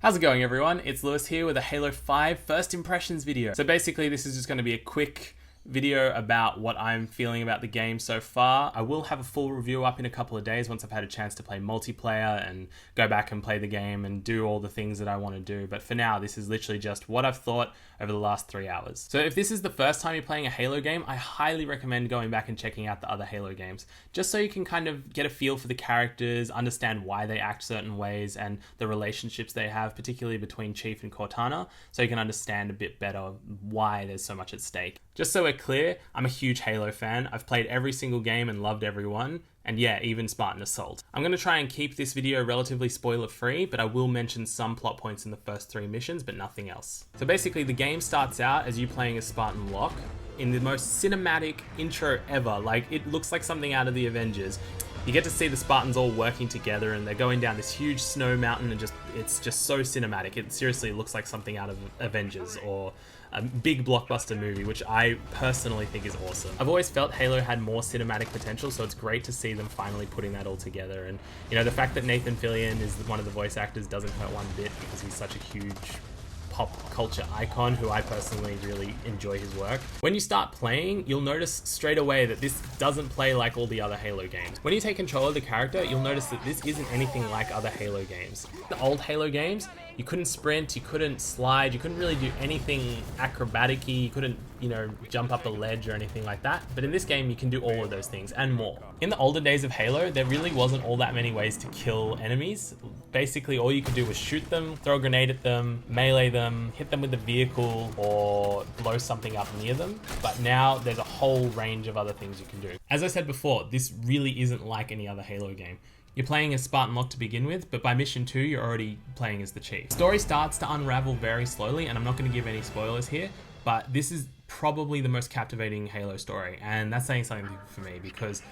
How's it going, everyone? It's Lewis here with a Halo 5 first impressions video. So basically this is just going to be a quick video about what I'm feeling about the game so far. I will have a full review up in a couple of days once I've had a chance to play multiplayer and go back and play the game and do all the things that I want to do. But for now, this is literally just what I've thought over the last 3 hours. So if this is the first time you're playing a Halo game, I highly recommend going back and checking out the other Halo games, just so you can kind of get a feel for the characters, understand why they act certain ways and the relationships they have, particularly between Chief and Cortana, so you can understand a bit better why there's so much at stake. Just so we're clear, I'm a huge Halo fan. I've played every single game and loved everyone. And yeah, even Spartan Assault. I'm going to try and keep this video relatively spoiler free, but I will mention some plot points in the first 3 missions, but nothing else. So basically the game starts out as you playing as Spartan Locke in the most cinematic intro ever. Like, it looks like something out of the Avengers. You get to see the Spartans all working together and they're going down this huge snow mountain and it's just so cinematic. It seriously looks like something out of Avengers or a big blockbuster movie, which I personally think is awesome. I've always felt Halo had more cinematic potential, so it's great to see them finally putting that all together. And you know, the fact that Nathan Fillion is one of the voice actors doesn't hurt one bit, because he's such a huge pop culture icon who I personally really enjoy his work. When you start playing, you'll notice straight away that this doesn't play like all the other Halo games. When you take control of the character, you'll notice that this isn't anything like other Halo games. The old Halo games, you couldn't sprint, you couldn't slide, you couldn't really do anything acrobatic-y, you couldn't, you know, jump up a ledge or anything like that. But in this game, you can do all of those things and more. In the older days of Halo, there really wasn't all that many ways to kill enemies. Basically, all you could do was shoot them, throw a grenade at them, melee them, hit them with a vehicle, or blow something up near them. But now there's a whole range of other things you can do. As I said before, this really isn't like any other Halo game. You're playing as Spartan Locke to begin with, but by mission 2, you're already playing as the Chief. The story starts to unravel very slowly, and I'm not going to give any spoilers here, but this is probably the most captivating Halo story, and that's saying something for me, because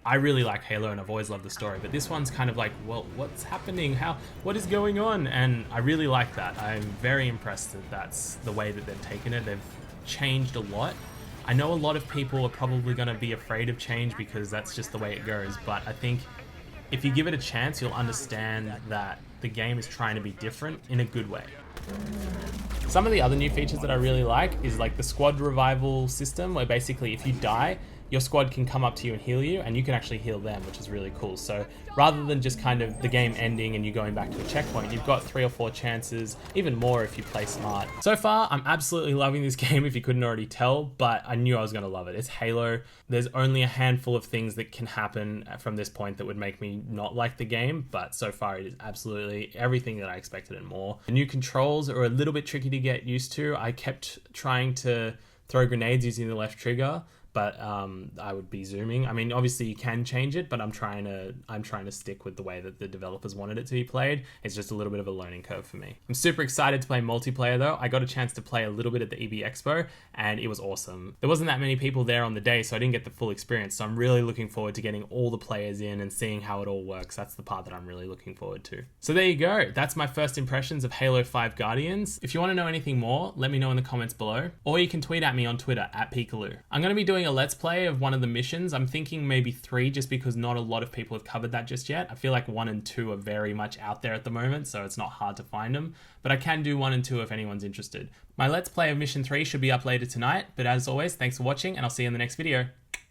I really like Halo and I've always loved the story, but this one's kind of like, well, what's happening? What is going on? And I really like that. I'm very impressed that that's the way that they've taken it. They've changed a lot. I know a lot of people are probably going to be afraid of change because that's just the way it goes, but I think if you give it a chance, you'll understand that the game is trying to be different in a good way. Some of the other new features that I really like is like the squad revival system, where basically if you die, your squad can come up to you and heal you, and you can actually heal them, which is really cool. So rather than just kind of the game ending and you going back to a checkpoint, you've got 3 or 4 chances, even more if you play smart. So far, I'm absolutely loving this game, if you couldn't already tell, but I knew I was going to love it. It's Halo. There's only a handful of things that can happen from this point that would make me not like the game, but so far it is absolutely everything that I expected and more. The new controls are a little bit tricky to get used to. I kept trying to throw grenades using the left trigger, but I would be zooming. I mean, obviously you can change it, but I'm trying to stick with the way that the developers wanted it to be played. It's just a little bit of a learning curve for me. I'm super excited to play multiplayer though. I got a chance to play a little bit at the EB Expo and it was awesome. There wasn't that many people there on the day, so I didn't get the full experience. So I'm really looking forward to getting all the players in and seeing how it all works. That's the part that I'm really looking forward to. So there you go. That's my first impressions of Halo 5 Guardians. If you want to know anything more, let me know in the comments below, or you can tweet at me on Twitter at Pikalew. I'm going to be doing a Let's Play of one of the missions. I'm thinking maybe 3, just because not a lot of people have covered that just yet. I feel like 1 and 2 are very much out there at the moment, so it's not hard to find them, but I can do 1 and 2 if anyone's interested. My Let's Play of mission 3 should be up later tonight, but as always, thanks for watching and I'll see you in the next video.